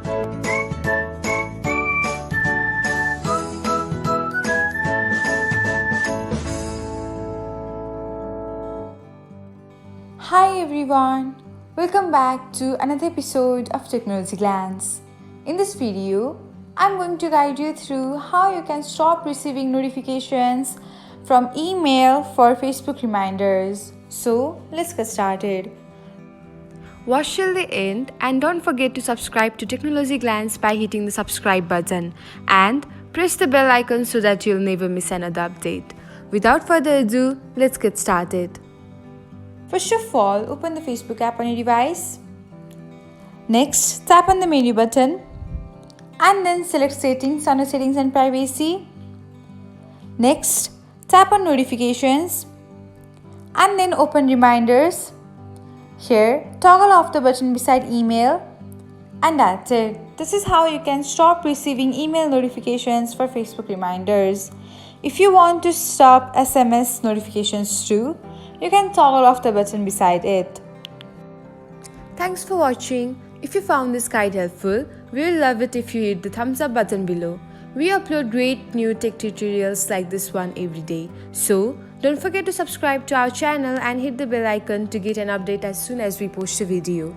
Hi everyone, welcome back to another episode of Technologyglance. In this video, I'm going to guide you through how you can stop receiving notifications from email for Facebook reminders. So, let's get started. Watch till the end and don't forget to subscribe to Technologyglance by hitting the subscribe button and press the bell icon so that you'll never miss another update. Without further ado, let's get started. First of all, open the Facebook app on your device. Next, tap on the menu button and then select Settings under Settings and Privacy. Next, tap on Notifications and then open Reminders. Here, toggle off the button beside Email and that's it. This is how you can stop receiving email notifications for Facebook reminders. If you want to stop SMS notifications too, you can toggle off the button beside it. Thanks for watching. If you found this guide helpful, we will love it if you hit the thumbs up button below. We upload great new tech tutorials like this one every day. So, don't forget to subscribe to our channel and hit the bell icon to get an update as soon as we post a video.